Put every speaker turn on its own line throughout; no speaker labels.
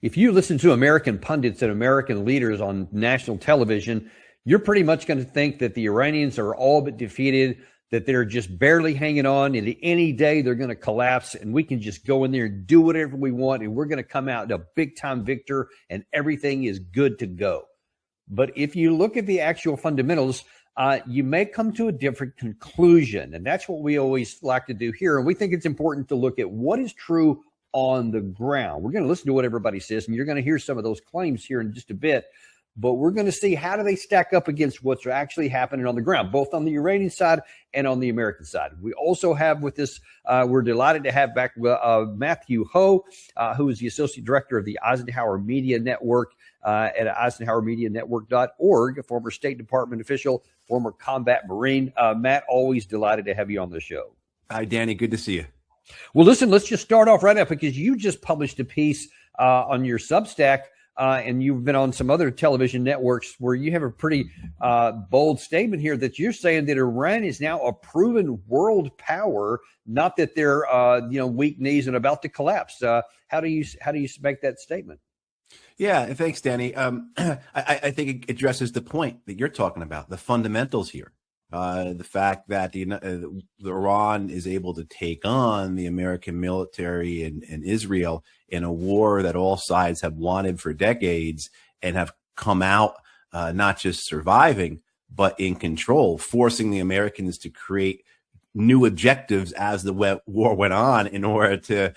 If you listen to American pundits and American leaders on national television, you're pretty much going to think that the Iranians are all but defeated, that they're just barely hanging on, and any day they're going to collapse, and we can just go in there and do whatever we want, and we're going to come out a big-time victor, and everything is good to go. But if you look at the actual fundamentals, you may come to a different conclusion, and that's what we always like to do here. And we think it's important to look at what is true on the ground. We're going to listen to what everybody says, and you're going to hear some of those claims here in just a bit. But we're going to see how do they stack up against what's actually happening on the ground, both on the Iranian side and on the American side. We also have with this, we're delighted to have back Matthew Ho, who is the Associate Director of the Eisenhower Media Network at EisenhowerMediaNetwork.org, a former State Department official, former combat Marine. Matt, always delighted to have you on the show.
Hi, Danny. Good to see you.
Well, listen, let's just start off right now because you just published a piece on your Substack. And you've been on some other television networks where you have a pretty bold statement here that you're saying that Iran is now a proven world power, not that they're weak knees and about to collapse. How do you make that statement?
Yeah, thanks, Danny. I think it addresses the point that you're talking about, the fundamentals here. The fact that the Iran is able to take on the American military and Israel in a war that all sides have wanted for decades and have come out not just surviving, but in control, forcing the Americans to create new objectives as the war went on in order to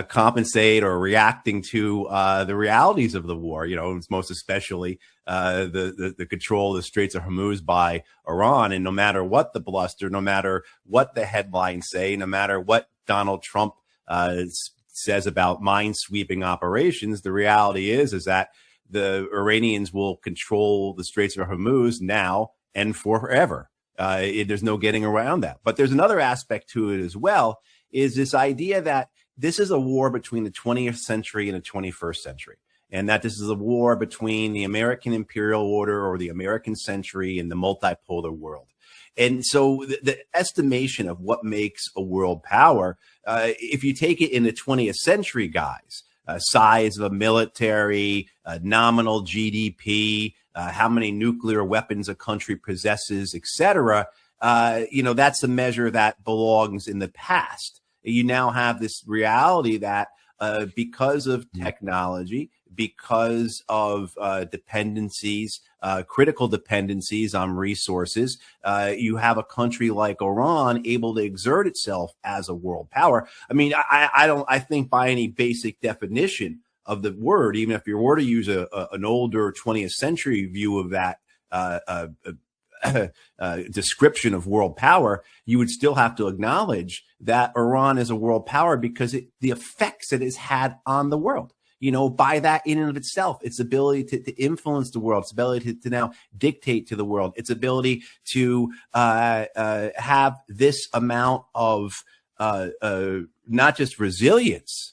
compensate or reacting to the realities of the war. It's most especially the control of the Straits of Hormuz by Iran. And no matter what the bluster, no matter what the headlines say, no matter what Donald Trump says about mine-sweeping operations, the reality is that the Iranians will control the Straits of Hormuz now and forever. There's no getting around that. But there's another aspect to it as well, is this idea that this is a war between the 20th century and the 21st century, and that this is a war between the American imperial order or the American century and the multipolar world. And so the estimation of what makes a world power, if you take it in the 20th century, guys, size of a military, nominal GDP, how many nuclear weapons a country possesses, etc. That's a measure that belongs in the past. You now have this reality that because of technology, because of dependencies, critical dependencies on resources, you have a country like Iran able to exert itself as a world power. I mean, I think by any basic definition of the word, even if you were to use an older 20th century view of that description of world power, you would still have to acknowledge that Iran is a world power because the effects it has had on the world. By that in and of itself, its ability to influence the world, its ability to now dictate to the world, its ability to have this amount of not just resilience,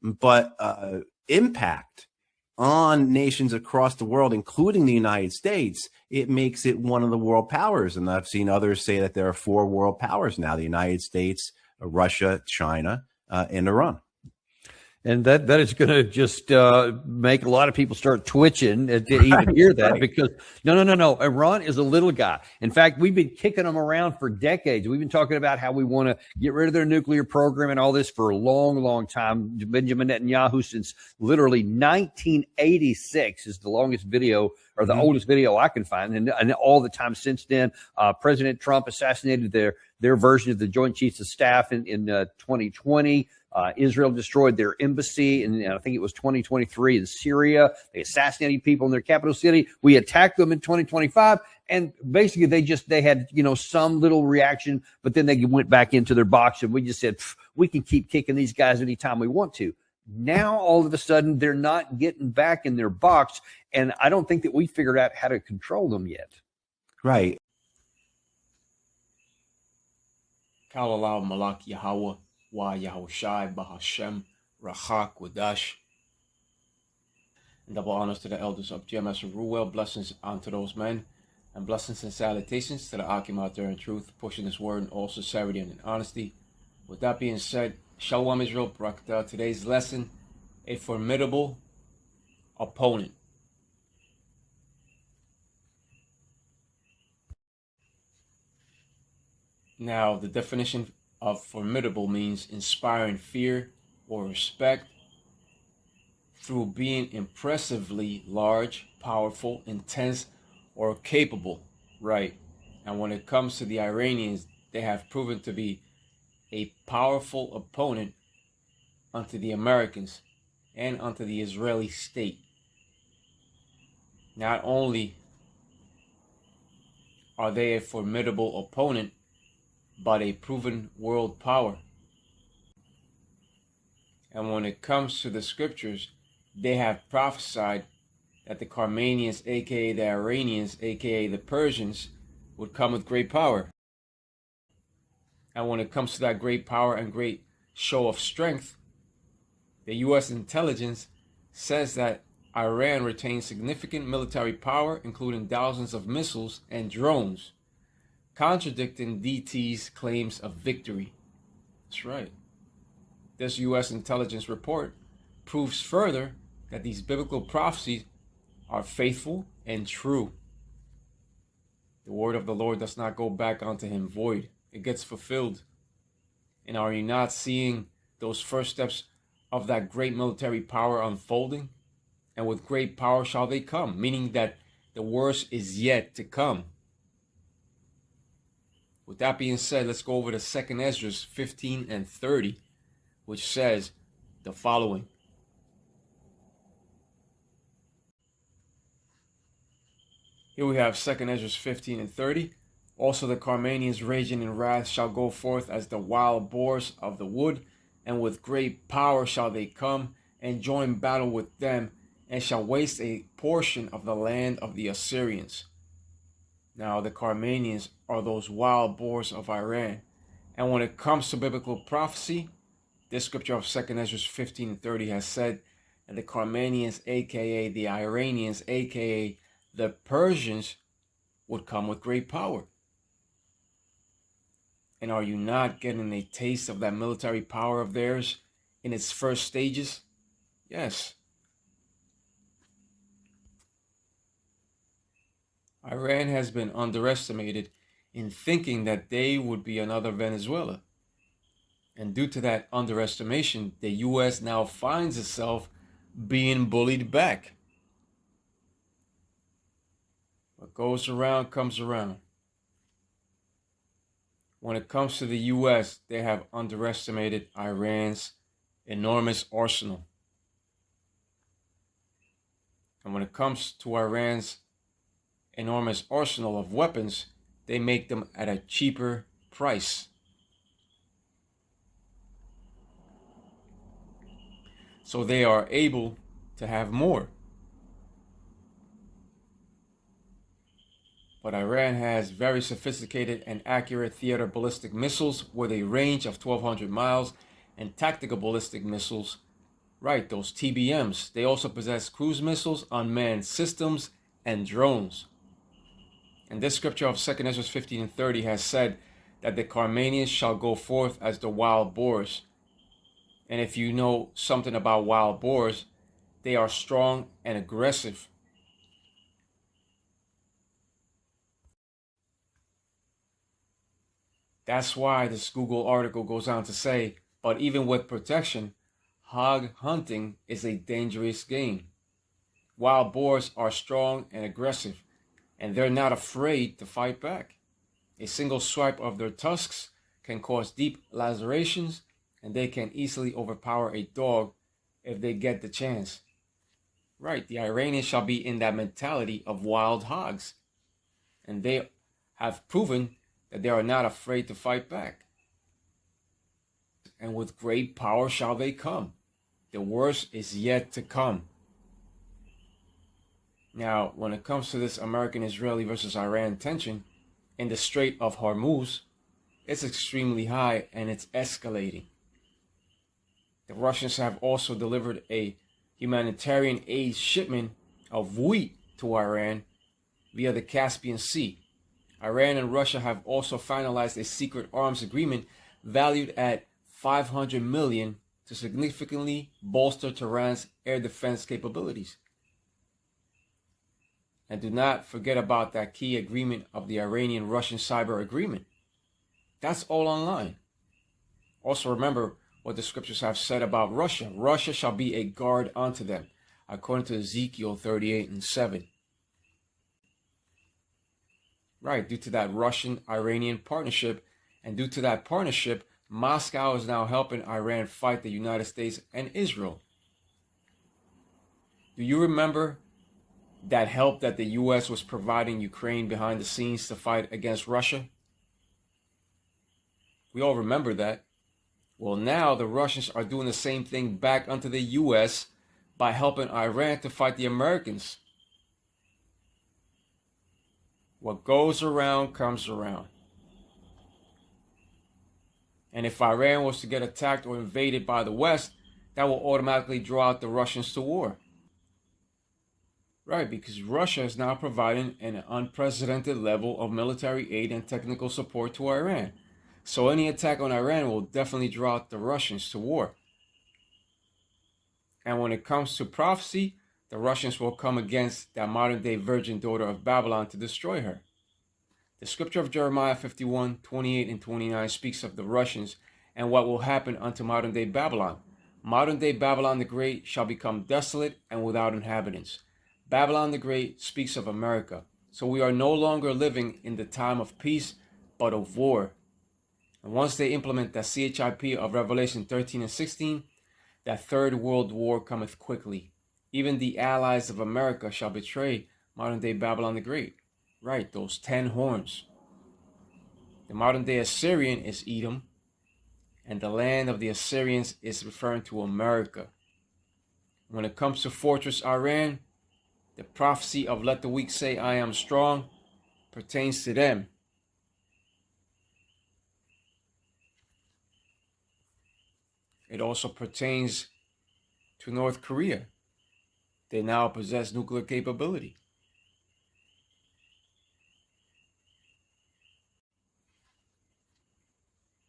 but impact on nations across the world, including the United States. It makes it one of the world powers. And I've seen others say that there are 4 world powers now: the United States, Russia, China, and Iran.
And that is going to just make a lot of people start twitching to even hear that, because no. Iran is a little guy. In fact, we've been kicking them around for decades. We've been talking about how we want to get rid of their nuclear program and all this for a long, long time. Benjamin Netanyahu, since literally 1986 is the longest video, or the oldest video I can find. And all the time since then, President Trump assassinated their version of the Joint Chiefs of Staff in 2020. Israel destroyed their embassy in, I think it was 2023, in Syria. They assassinated people in their capital city. We attacked them in 2025. And basically they had, some little reaction, but then they went back into their box, and we just said, we can keep kicking these guys anytime we want to. Now, all of a sudden, they're not getting back in their box. And I don't think that we figured out how to control them yet.
Right.
Kalalau Malak Yahweh. Wa Yahushai Bahashem Rachak Wadash. And double honors to the elders of GMS and Ruel. Blessings unto those men, and blessings and salutations to the Akim out there in truth, pushing this word in all sincerity and in honesty. With that being said, Shalom Israel, Brakta. Today's lesson: a formidable opponent. Now, the definition of formidable means inspiring fear or respect through being impressively large, powerful, intense, or capable, right? And when it comes to the Iranians, they have proven to be a powerful opponent unto the Americans and unto the Israeli state. Not only are they a formidable opponent, but a proven world power. And when it comes to the scriptures, they have prophesied that the Carmanians, aka the Iranians, aka the Persians, would come with great power. And when it comes to that great power and great show of strength, the U.S. intelligence says that Iran retains significant military power, including thousands of missiles and drones, contradicting DT's claims of victory. That's right. This U.S. intelligence report proves further that these biblical prophecies are faithful and true. The word of the Lord does not go back unto him void. It gets fulfilled. And are you not seeing those first steps of that great military power unfolding? And with great power shall they come, meaning that the worst is yet to come. With that being said, let's go over to 2 Esdras 15 and 30, which says the following. Here we have 2 Esdras 15 and 30. Also the Carmanians raging in wrath shall go forth as the wild boars of the wood, and with great power shall they come and join battle with them, and shall waste a portion of the land of the Assyrians. Now the Carmanians are those wild boars of Iran. And when it comes to biblical prophecy, this scripture of 2 Esdras 15 and 30 has said that the Carmanians, aka the Iranians, aka the Persians, would come with great power. And are you not getting a taste of that military power of theirs in its first stages? Yes. Iran has been underestimated in thinking that they would be another Venezuela. And due to that underestimation, the U.S. now finds itself being bullied back. What goes around comes around. When it comes to the U.S., they have underestimated Iran's enormous arsenal. And when it comes to Iran's enormous arsenal of weapons, they make them at a cheaper price. So they are able to have more. But Iran has very sophisticated and accurate theater ballistic missiles with a range of 1,200 miles and tactical ballistic missiles, right, those TBMs. They also possess cruise missiles, unmanned systems, and drones. And this scripture of 2 Esdras 15 and 30 has said that the Carmanians shall go forth as the wild boars. And if you know something about wild boars, they are strong and aggressive. That's why this Google article goes on to say, but even with protection, hog hunting is a dangerous game. Wild boars are strong and aggressive, and they're not afraid to fight back. A single swipe of their tusks can cause deep lacerations, and they can easily overpower a dog if they get the chance. Right, the Iranians shall be in that mentality of wild hogs, and they have proven that they are not afraid to fight back. And with great power shall they come. The worst is yet to come. Now, when it comes to this American-Israeli versus Iran tension in the Strait of Hormuz, it's extremely high and it's escalating. The Russians have also delivered a humanitarian aid shipment of wheat to Iran via the Caspian Sea. Iran and Russia have also finalized a secret arms agreement valued at $500 million to significantly bolster Tehran's air defense capabilities. And do not forget about that key agreement of the Iranian-Russian cyber agreement. That's all online. Also remember what the scriptures have said about Russia. Russia shall be a guard unto them, according to Ezekiel 38:7. Right, due to that Russian-Iranian partnership, and due to that partnership, Moscow is now helping Iran fight the United States and Israel. Do you remember that help that the U.S. was providing Ukraine behind the scenes to fight against Russia? We all remember that. Well, now the Russians are doing the same thing back unto the U.S. by helping Iran to fight the Americans. What goes around comes around. And if Iran was to get attacked or invaded by the West, that will automatically draw out the Russians to war. Right, because Russia is now providing an unprecedented level of military aid and technical support to Iran. So any attack on Iran will definitely draw out the Russians to war. And when it comes to prophecy, the Russians will come against that modern-day virgin daughter of Babylon to destroy her. The scripture of Jeremiah 51:28 and 29 speaks of the Russians and what will happen unto modern-day Babylon. Modern-day Babylon the Great shall become desolate and without inhabitants. Babylon the Great speaks of America. So we are no longer living in the time of peace, but of war. And once they implement that CHIP of Revelation 13 and 16, that third world war cometh quickly. Even the allies of America shall betray modern-day Babylon the Great. Right, those 10 horns. The modern-day Assyrian is Edom, and the land of the Assyrians is referring to America. When it comes to Fortress Iran, the prophecy of let the weak say I am strong pertains to them. It also pertains to North Korea. They now possess nuclear capability.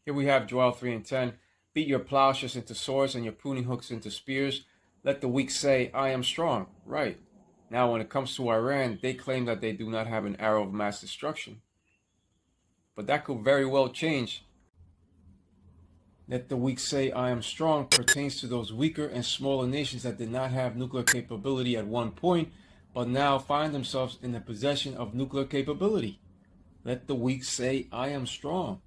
Here we have Joel 3 and 10. Beat your plowshares into swords and your pruning hooks into spears. Let the weak say, I am strong. Right. Now, when it comes to Iran, they claim that they do not have an arrow of mass destruction. But that could very well change. Let the weak say, I am strong pertains to those weaker and smaller nations that did not have nuclear capability at one point, but now find themselves in the possession of nuclear capability. Let the weak say, I am strong.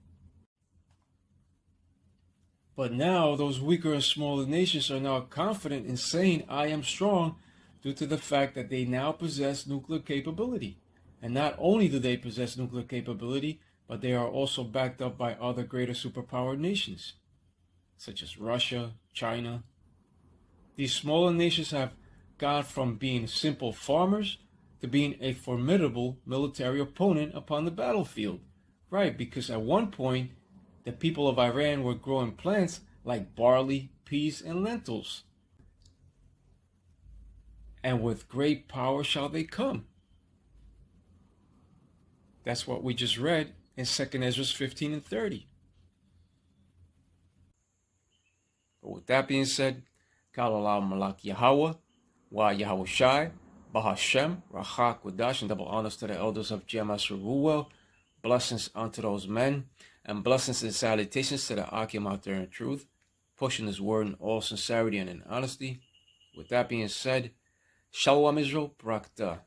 But now those weaker and smaller nations are now confident in saying, I am strong, due to the fact that they now possess nuclear capability. And not only do they possess nuclear capability, but they are also backed up by other greater superpower nations, such as Russia, China. These smaller nations have gone from being simple farmers to being a formidable military opponent upon the battlefield. Right, because at one point, the people of Iran were growing plants like barley, peas, and lentils. And with great power shall they come. That's what we just read in 2 Esdras 15 and 30. But with that being said, Kalalam Malak Yahweh, Wa Yahweh Shai, Bahashem, Rachak Wadash, and double honors to the elders of Jemas Ruel. Blessings unto those men, and blessings and salutations to the Akim out there in truth, pushing his word in all sincerity and in honesty. With that being said, Shalom Israel, Brakta.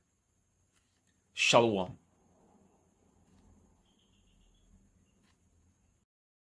Shalom.